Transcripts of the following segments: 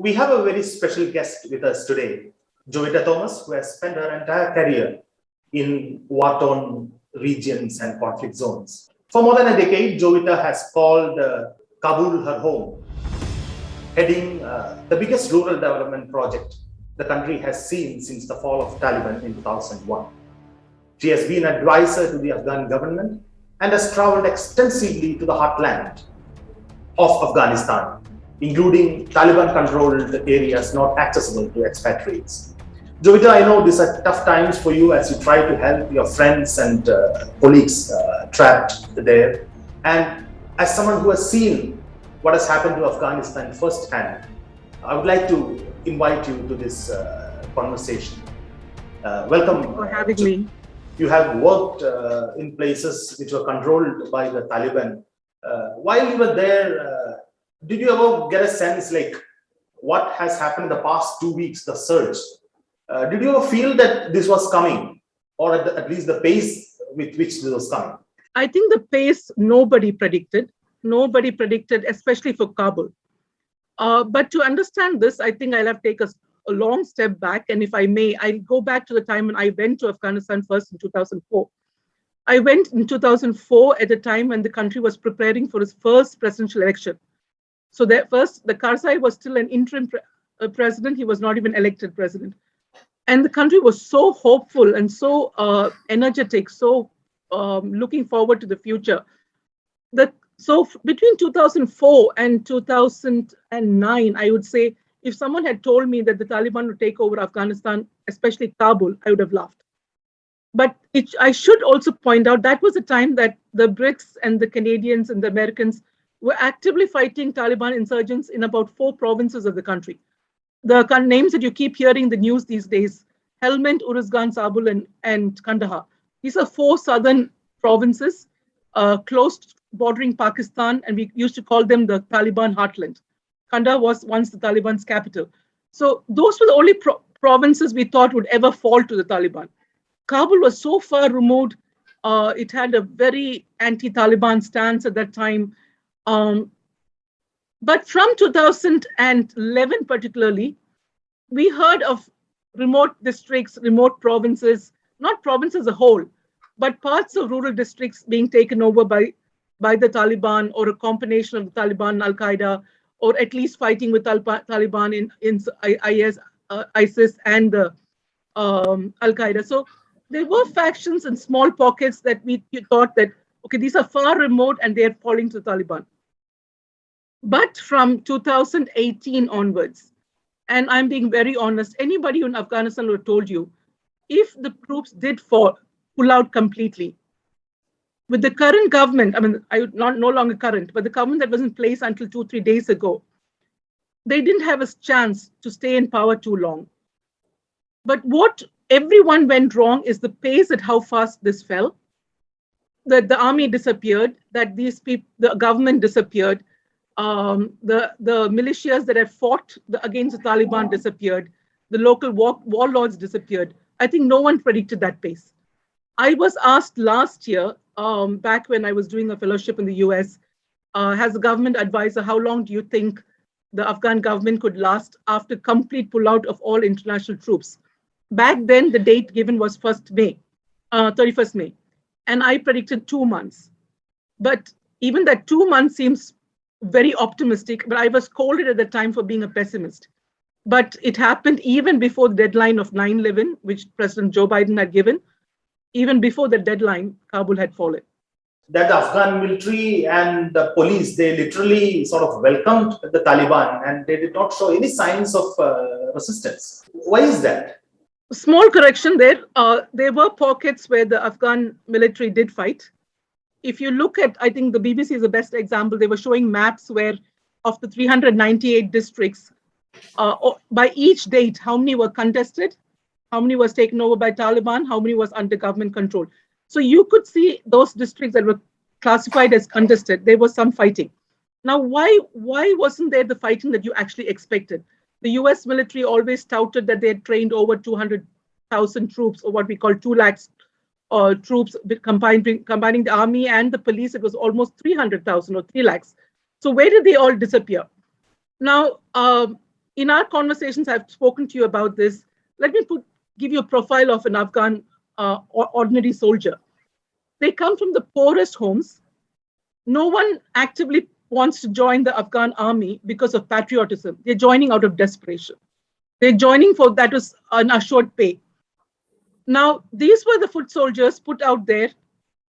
We have a very special guest with us today, Jovitta Thomas, who has spent her entire career in war-torn regions and conflict zones. For more than a decade, Jovitta has called Kabul her home, heading the biggest rural development project the country has seen since the fall of Taliban in 2001. She has been an advisor to the Afghan government and has traveled extensively to the heartland of Afghanistan, including Taliban-controlled areas not accessible to expatriates. Jovitta, I know these are tough times for you as you try to help your friends and colleagues trapped there. And as someone who has seen what has happened to Afghanistan firsthand, I would like to invite you to this conversation. Welcome. For having me. You have worked in places which were controlled by the Taliban. While you were there, did you ever get a sense like what has happened in the past 2 weeks, the surge? Did you ever feel that this was coming, or at least the pace with which this was coming? I think the pace nobody predicted. Nobody predicted, especially for Kabul. But to understand this, I think I'll have to take a long step back. And if I may, I'll go back to the time when I went to Afghanistan first in 2004. I went in 2004 at a time when the country was preparing for its first presidential election. So that first, the Karzai was still an interim president. He was not even elected president. And the country was so hopeful and so energetic, so looking forward to the future. So between 2004 and 2009, I would say, if someone had told me that the Taliban would take over Afghanistan, especially Kabul, I would have laughed. But I should also point out that was a time that the Brits and the Canadians and the Americans were actively fighting Taliban insurgents in about 4 provinces of the country. The names that you keep hearing in the news these days, Helmand, Uruzgan, Zabul, and Kandahar. These are 4 southern provinces, close bordering Pakistan, and we used to call them the Taliban heartland. Kandahar was once the Taliban's capital. So those were the only provinces we thought would ever fall to the Taliban. Kabul was so far removed. It had a very anti-Taliban stance at that time. But from 2011 particularly, we heard of remote districts, remote provinces, not provinces as a whole, but parts of rural districts being taken over by the Taliban, or a combination of the Taliban and Al-Qaeda, or at least fighting with Taliban in ISIS and the Al-Qaeda. So there were factions and small pockets that we thought that, okay, these are far remote and they're falling to the Taliban. But from 2018 onwards, and I'm being very honest, anybody in Afghanistan would have told you, if the troops did pull out completely, with the current government, I mean, no longer current, but the government that was in place until 2-3 days ago, they didn't have a chance to stay in power too long. But what everyone went wrong is the pace at how fast this fell, that the army disappeared, that the government disappeared, the militias that had fought against the Taliban disappeared, the local warlords disappeared. I think no one predicted that pace. I was asked last year, back when I was doing a fellowship in the US, as a government advisor, how long do you think the Afghan government could last after complete pullout of all international troops? Back then, the date given was 31st May. And I predicted 2 months. But even that 2 months seems very optimistic, but I was scolded at the time for being a pessimist. But it happened even before the deadline of 9/11, which President Joe Biden had given. Even before the deadline, Kabul had fallen. That the Afghan military and the police, they literally sort of welcomed the Taliban and they did not show any signs of resistance. Why is that? Small correction there. There were pockets where the Afghan military did fight. If you look at, I think the BBC is the best example, they were showing maps where of the 398 districts, by each date, how many were contested, how many was taken over by Taliban, how many was under government control. So you could see those districts that were classified as contested, there was some fighting. Now, why wasn't there the fighting that you actually expected? The US military always touted that they had trained over 200,000 troops, or what we call 2 lakhs troops, combining the army and the police. It was almost 300,000 or 3 lakhs. So where did they all disappear? Now, In our conversations, I've spoken to you about this. Let me give you a profile of an Afghan ordinary soldier. They come from the poorest homes. No one actively wants to join the Afghan army because of patriotism. They're joining out of desperation. They're joining for that was an assured pay. Now, these were the foot soldiers put out there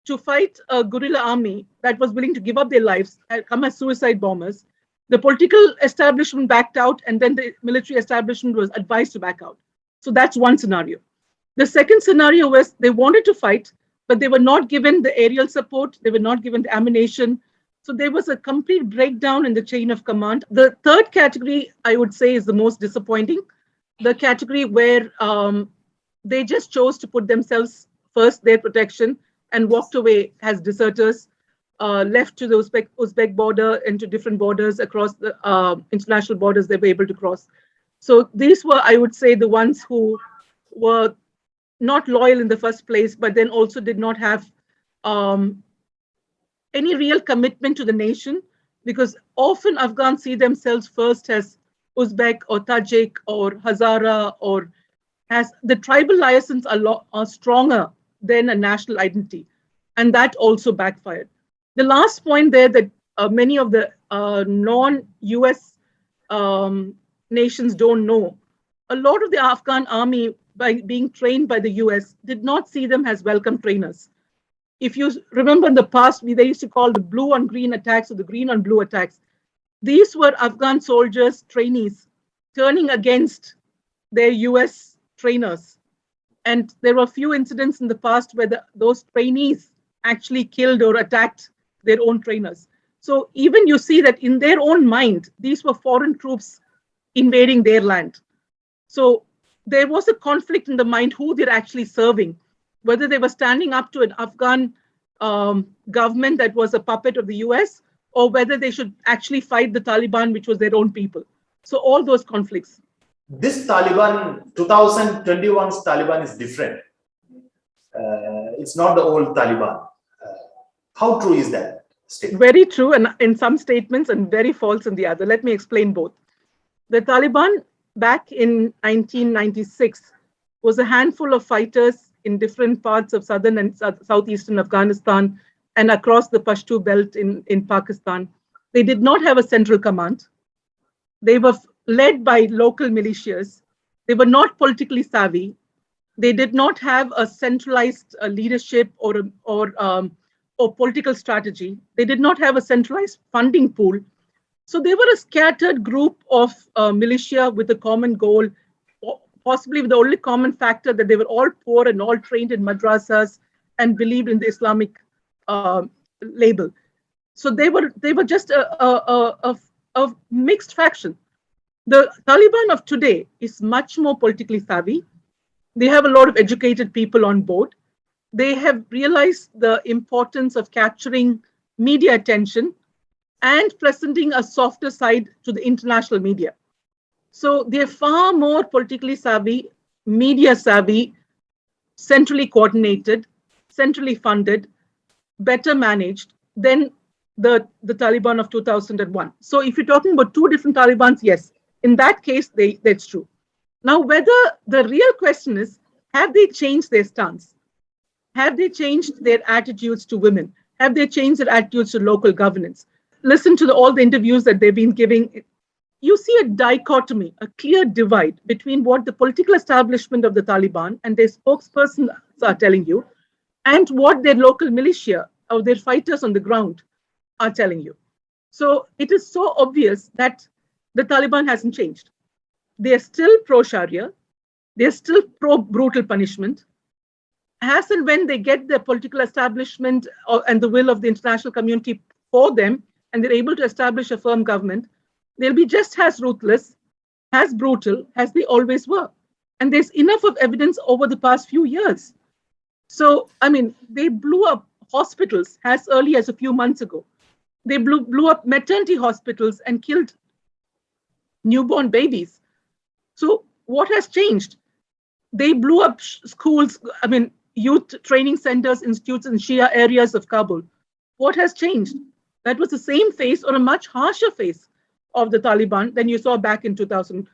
to fight a guerrilla army that was willing to give up their lives and come as suicide bombers. The political establishment backed out, and then the military establishment was advised to back out. So that's one scenario. The second scenario was they wanted to fight, but they were not given the aerial support, they were not given the ammunition. So there was a complete breakdown in the chain of command. The third category, I would say, is the most disappointing. The category where they just chose to put themselves first, their protection, and walked away as deserters, left to the Uzbek border and to different borders across the international borders they were able to cross. So these were, I would say, the ones who were not loyal in the first place, but then also did not have any real commitment to the nation, because often Afghans see themselves first as Uzbek or Tajik or Hazara, or as the tribal liaisons are stronger than a national identity. And that also backfired. The last point there that many of the non-US nations don't know, a lot of the Afghan army, by being trained by the US, did not see them as welcome trainers. If you remember in the past, they used to call the blue on green attacks or the green on blue attacks. These were Afghan soldiers, trainees, turning against their US trainers. And there were a few incidents in the past where those trainees actually killed or attacked their own trainers. So even you see that in their own mind, these were foreign troops invading their land. So there was a conflict in the mind who they're actually serving, whether they were standing up to an Afghan government that was a puppet of the US, or whether they should actually fight the Taliban, which was their own people. So all those conflicts. This Taliban, 2021's Taliban is different. It's not the old Taliban. How true is that statement? Very true, and in some statements, and very false in the other. Let me explain both. The Taliban back in 1996 was a handful of fighters in different parts of southern and southeastern Afghanistan and across the Pashto belt in Pakistan. They did not have a central command. They were led by local militias. They were not politically savvy. They did not have a centralized leadership or political strategy. They did not have a centralized funding pool. So they were a scattered group of militia with a common goal, possibly with the only common factor that they were all poor and all trained in madrasas and believed in the Islamic label. So they were just a mixed faction. The Taliban of today is much more politically savvy. They have a lot of educated people on board. They have realized the importance of capturing media attention and presenting a softer side to the international media. So they're far more politically savvy, media savvy, centrally coordinated, centrally funded, better managed than the Taliban of 2001. So if you're talking about two different Talibans, yes, in that case, that's true. Now, whether the real question is, have they changed their stance? Have they changed their attitudes to women? Have they changed their attitudes to local governance? Listen to all the interviews that they've been giving. You see a dichotomy, a clear divide between what the political establishment of the Taliban and their spokespersons are telling you and what their local militia or their fighters on the ground are telling you. So it is so obvious that the Taliban hasn't changed. They're still pro-Sharia. They're still pro-brutal punishment. As and when they get the political establishment and the will of the international community for them, and they're able to establish a firm government, they'll be just as ruthless, as brutal as they always were. And there's enough of evidence over the past few years. So, I mean, they blew up hospitals as early as a few months ago. They blew up maternity hospitals and killed newborn babies. So what has changed? They blew up schools, youth training centers, institutes in Shia areas of Kabul. What has changed? That was the same face or a much harsher face of the Taliban than you saw back in 2000.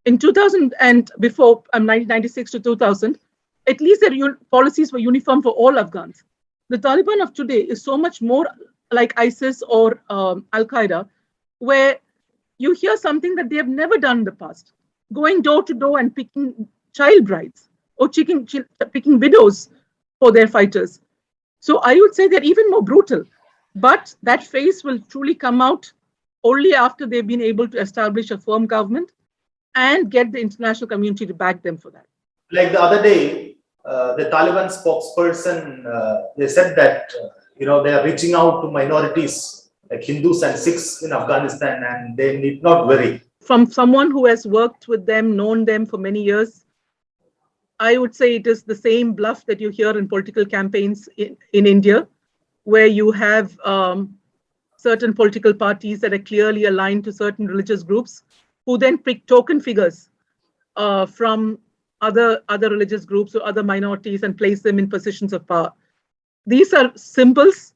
In 2000 and before, 1996 to 2000, at least their policies were uniform for all Afghans. The Taliban of today is so much more like ISIS or Al-Qaeda, where you hear something that they have never done in the past, going door to door and picking child brides or picking widows for their fighters. So I would say they're even more brutal, but that face will truly come out only after they've been able to establish a firm government and get the international community to back them for that. Like the other day, the Taliban spokesperson, they said that, they are reaching out to minorities like Hindus and Sikhs in Afghanistan, and they need not worry. From someone who has worked with them, known them for many years, I would say it is the same bluff that you hear in political campaigns in India, where you have certain political parties that are clearly aligned to certain religious groups, who then pick token figures from other religious groups or other minorities and place them in positions of power. These are symbols.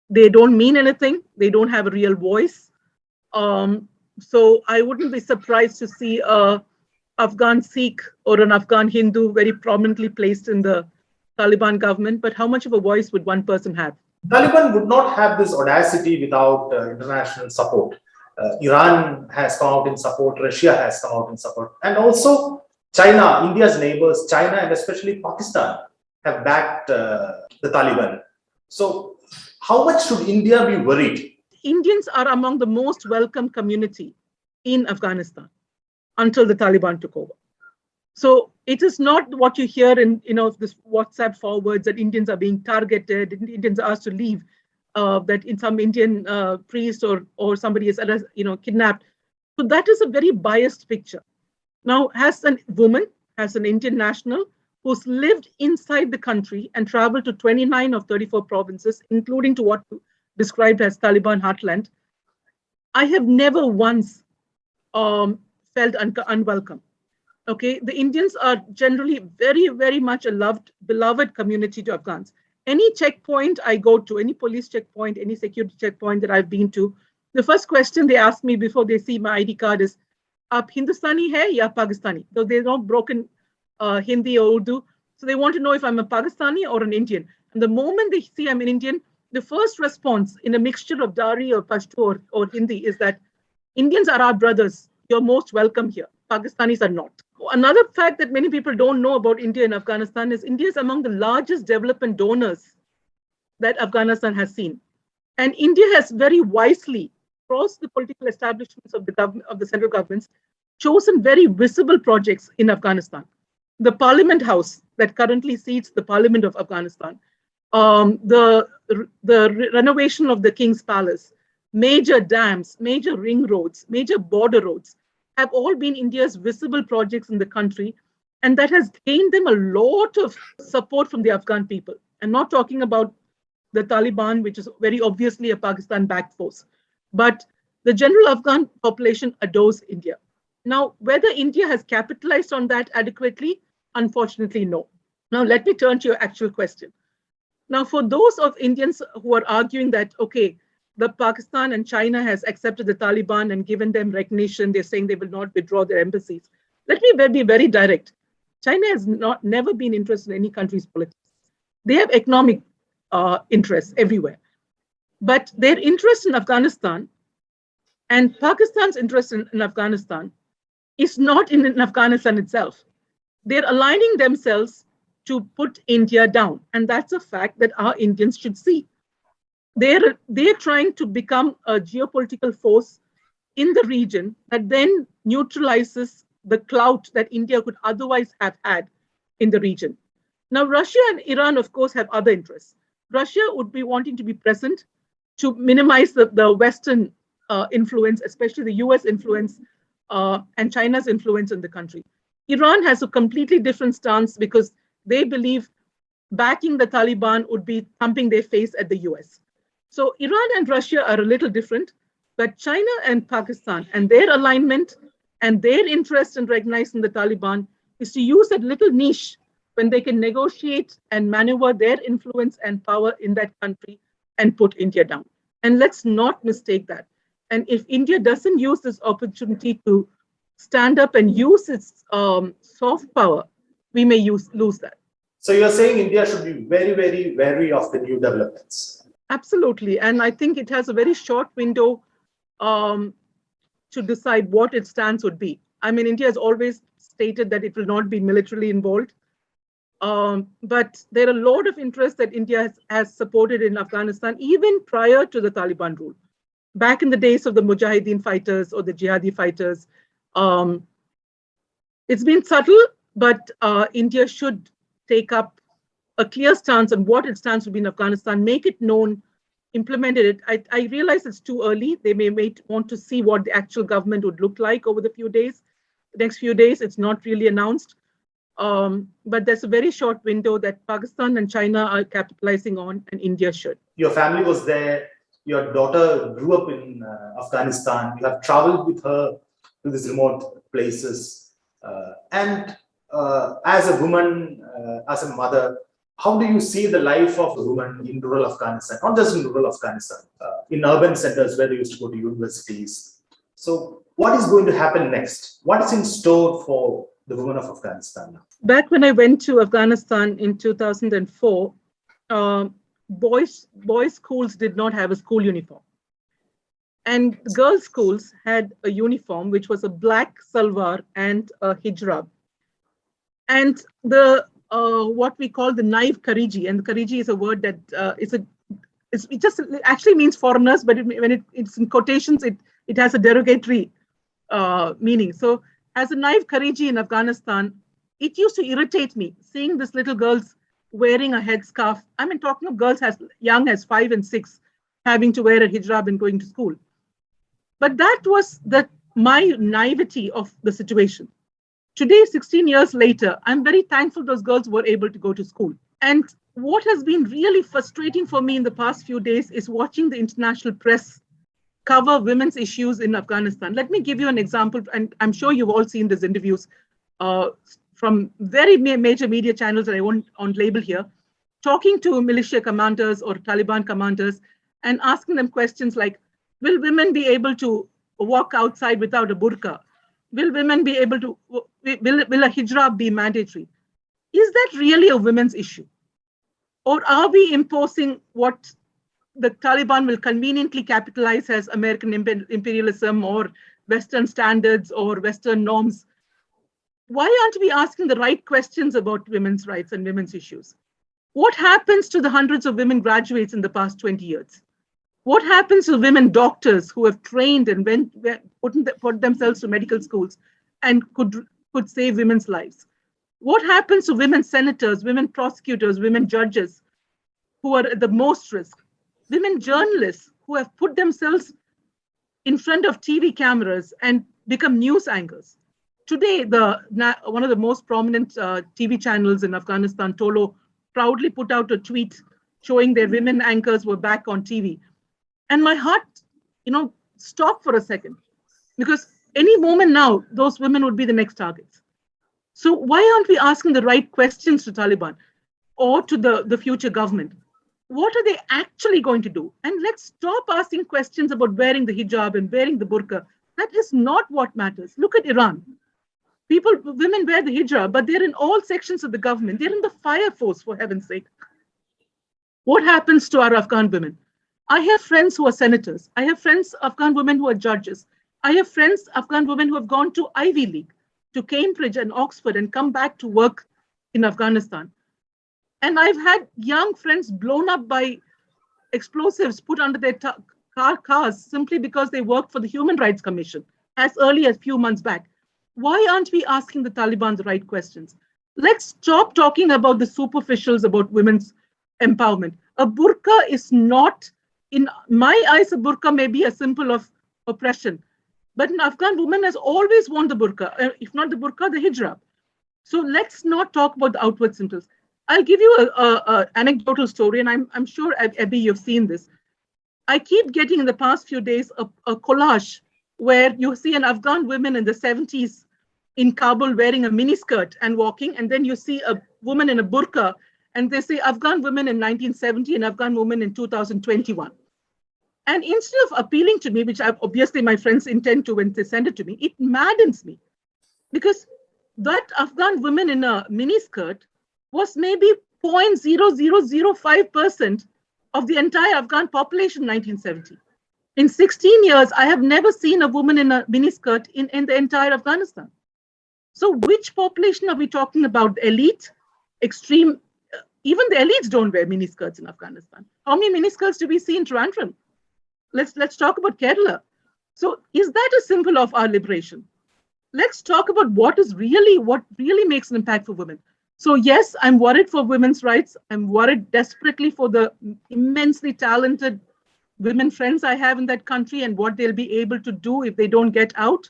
They don't mean anything. They don't have a real voice. So I wouldn't be surprised to see a Afghan Sikh or an Afghan Hindu very prominently placed in the Taliban government. But how much of a voice would one person have? Taliban would not have this audacity without international support. Iran has come out in support. Russia has come out in support. And also China, India's neighbors, China and especially Pakistan have backed the Taliban. So how much should India be worried? Indians are among the most welcome community in Afghanistan until the Taliban took over. So it is not what you hear in this WhatsApp forwards that Indians are being targeted, Indians are asked to leave, that in some Indian priest or somebody is kidnapped. So that is a very biased picture. Now, as a woman, as an Indian national who's lived inside the country and traveled to 29 of 34 provinces, including to what described as Taliban heartland, I have never once felt unwelcome. Okay, the Indians are generally very, very much a beloved community to Afghans. Any checkpoint I go to, any police checkpoint, any security checkpoint that I've been to, the first question they ask me before they see my ID card is, "Aap Hindustani hai ya Pakistani?" Though they're not broken Hindi or Urdu, so they want to know if I'm a Pakistani or an Indian. And the moment they see I'm an Indian, the first response in a mixture of Dari or Pashto or Hindi is that Indians are our brothers. You're most welcome here. Pakistanis are not. Another fact that many people don't know about India and Afghanistan is India is among the largest development donors that Afghanistan has seen. And India has very wisely, across the political establishments of the central governments, chosen very visible projects in Afghanistan. The Parliament House that currently seats the Parliament of Afghanistan, the renovation of the King's Palace, major dams, major ring roads, major border roads, have all been India's visible projects in the country, and that has gained them a lot of support from the Afghan people. I'm not talking about the Taliban, which is very obviously a Pakistan-backed force, but the general Afghan population adores India. Now, whether India has capitalized on that adequately, unfortunately, no. Now, let me turn to your actual question. Now, for those of Indians who are arguing that, okay, the Pakistan and China has accepted the Taliban and given them recognition, they're saying they will not withdraw their embassies. Let me be very direct. China has never been interested in any country's politics. They have economic interests everywhere. But their interest in Afghanistan and Pakistan's interest in Afghanistan is not in Afghanistan itself. They're aligning themselves to put India down. And that's a fact that our Indians should see. They're trying to become a geopolitical force in the region that then neutralizes the clout that India could otherwise have had in the region. Now, Russia and Iran, of course, have other interests. Russia would be wanting to be present to minimize the Western influence, especially the US influence and China's influence in the country. Iran has a completely different stance because they believe backing the Taliban would be thumping their face at the US. So Iran and Russia are a little different, but China and Pakistan and their alignment and their interest in recognizing the Taliban is to use that little niche when they can negotiate and maneuver their influence and power in that country and put India down. And let's not mistake that. And if India doesn't use this opportunity to stand up and use its soft power, we may lose that. So you're saying India should be very, very wary of the new developments. Absolutely. And I think it has a very short window to decide what its stance would be. I mean, India has always stated that it will not be militarily involved. But there are a lot of interests that India has supported in Afghanistan, even prior to the Taliban rule. Back in the days of the Mujahideen fighters or the Jihadi fighters, it's been subtle, but India should take up a clear stance on what its stance would be in Afghanistan, make it known, implemented it. I realize it's too early. They may want to see what the actual government would look like over the next few days. It's not really announced. But there's a very short window that Pakistan and China are capitalizing on, and India should. Your family was there. Your daughter grew up in Afghanistan. You have traveled with her to these remote places. And as a woman, as a mother, how do you see the life of a woman in rural Afghanistan? Not just in rural Afghanistan, in urban centers where they used to go to universities. So what is going to happen next? What is in store for the women of Afghanistan now? Back when I went to Afghanistan in 2004, boys' schools did not have a school uniform. And girls' schools had a uniform, which was a black salwar and a hijab. And the what we call the naive Khariji, and the Khariji is a word that it actually means foreigners, but when it's in quotations, it has a derogatory meaning. So as a naive Khariji in Afghanistan, it used to irritate me seeing these little girls wearing a headscarf. I mean, talking of girls as young as 5 and 6 having to wear a hijab and going to school. But that was my naivety of the situation. Today, 16 years later, I'm very thankful those girls were able to go to school. And what has been really frustrating for me in the past few days is watching the international press cover women's issues in Afghanistan. Let me give you an example, and I'm sure you've all seen these interviews from very major media channels that I won't label here, talking to militia commanders or Taliban commanders and asking them questions like, will women be able to walk outside without a burqa? Will women be able to, will a hijab be mandatory? Is that really a women's issue? Or are we imposing what the Taliban will conveniently capitalize as American imperialism or Western standards or Western norms? Why aren't we asking the right questions about women's rights and women's issues? What happens to the hundreds of women graduates in the past 20 years? What happens to women doctors who have trained and put themselves to medical schools and could save women's lives? What happens to women senators, women prosecutors, women judges who are at the most risk? Women journalists who have put themselves in front of TV cameras and become news anchors. Today, one of the most prominent TV channels in Afghanistan, Tolo, proudly put out a tweet showing their women anchors were back on TV. And my heart, stopped for a second, because any moment now, those women would be the next targets. So why aren't we asking the right questions to Taliban or to the future government? What are they actually going to do? And let's stop asking questions about wearing the hijab and wearing the burqa. That is not what matters. Look at Iran. Women wear the hijab, but they're in all sections of the government. They're in the fire force, for heaven's sake. What happens to our Afghan women? I have friends who are senators. I have friends, Afghan women who are judges. I have friends, Afghan women who have gone to Ivy League, to Cambridge and Oxford and come back to work in Afghanistan. And I've had young friends blown up by explosives put under their cars simply because they worked for the Human Rights Commission as early as a few months back. Why aren't we asking the Taliban the right questions? Let's stop talking about the superficials about women's empowerment. A burqa is not, in my eyes, a burqa may be a symbol of oppression. But an Afghan woman has always worn the burqa, if not the burqa, the hijab. So let's not talk about the outward symbols. I'll give you an anecdotal story, and I'm sure, Abby, you've seen this. I keep getting in the past few days a collage where you see an Afghan woman in the 70s in Kabul wearing a miniskirt and walking, and then you see a woman in a burqa, and they say Afghan women in 1970 and Afghan women in 2021. And instead of appealing to me, which obviously my friends intend to when they send it to me, it maddens me. Because that Afghan woman in a miniskirt was maybe 0.0005% of the entire Afghan population in 1970. In 16 years, I have never seen a woman in a miniskirt in the entire Afghanistan. So which population are we talking about? The elite, extreme, even the elites don't wear miniskirts in Afghanistan. How many miniskirts do we see in Trivandrum? Let's talk about Kerala. So is that a symbol of our liberation? Let's talk about what really makes an impact for women. So yes, I'm worried for women's rights. I'm worried desperately for the immensely talented women friends I have in that country and what they'll be able to do if they don't get out.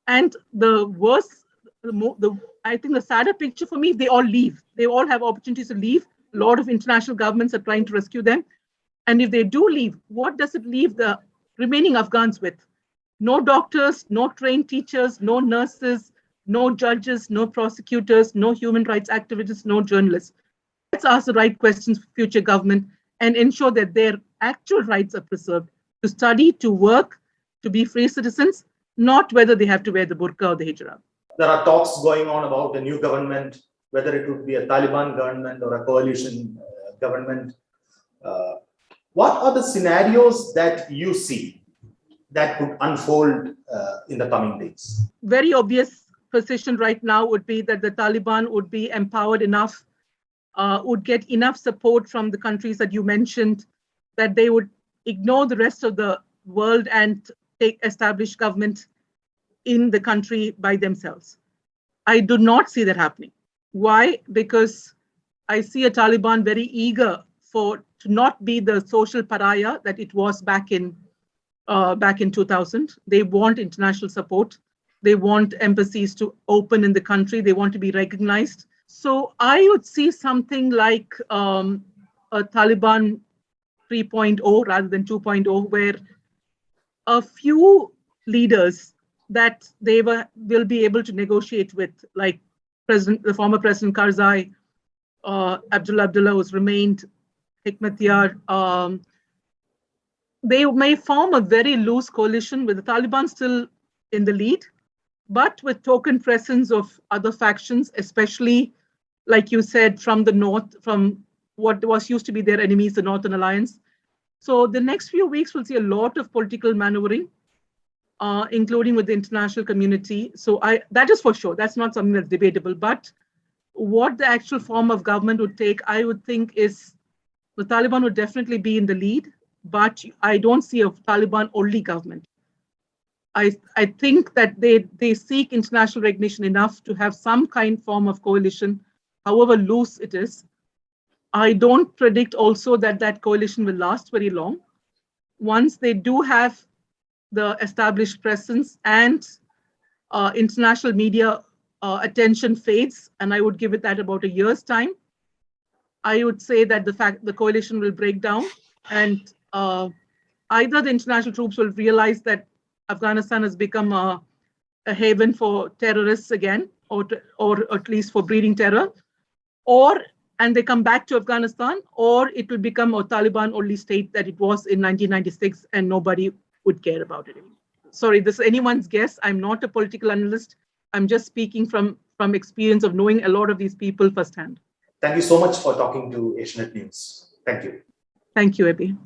And the worst, I think the sadder picture for me, if they all leave. They all have opportunities to leave. A lot of international governments are trying to rescue them. And if they do leave, what does it leave the remaining Afghans with? No doctors, no trained teachers, no nurses, no judges, no prosecutors, no human rights activists, no journalists. Let's ask the right questions for future government and ensure that their actual rights are preserved to study, to work, to be free citizens, not whether they have to wear the burqa or the hijab. There are talks going on about a new government, whether it would be a Taliban government or a coalition government. What are the scenarios that you see that could unfold in the coming days? Very obvious position right now would be that the Taliban would be empowered enough, would get enough support from the countries that you mentioned, that they would ignore the rest of the world and establish government in the country by themselves. I do not see that happening. Why? Because I see a Taliban very eager to not be the social pariah that it was back in 2000. They want international support. They want embassies to open in the country. They want to be recognized. So I would see something like a Taliban 3.0 rather than 2.0, where a few leaders that they will be able to negotiate with, like the former President Karzai, Abdullah who's remained, Hikmatyar, they may form a very loose coalition with the Taliban still in the lead, but with token presence of other factions, especially, like you said, from the north, from what was used to be their enemies, the Northern Alliance. So the next few weeks, we'll see a lot of political maneuvering, including with the international community. So that is for sure. That's not something that's debatable. But what the actual form of government would take, I would think, is the Taliban would definitely be in the lead, but I don't see a Taliban-only government. I think that they seek international recognition enough to have some form of coalition, however loose it is. I don't predict also that coalition will last very long. Once they do have the established presence and international media attention fades, and I would give it that about a year's time, I would say that the coalition will break down, and either the international troops will realize that Afghanistan has become a haven for terrorists again, or at least for breeding terror, and they come back to Afghanistan, or it will become a Taliban-only state that it was in 1996, and nobody would care about it anymore. Sorry, this is anyone's guess. I'm not a political analyst. I'm just speaking from experience of knowing a lot of these people firsthand. Thank you so much for talking to Asianet News. Thank you. Thank you, Abhi.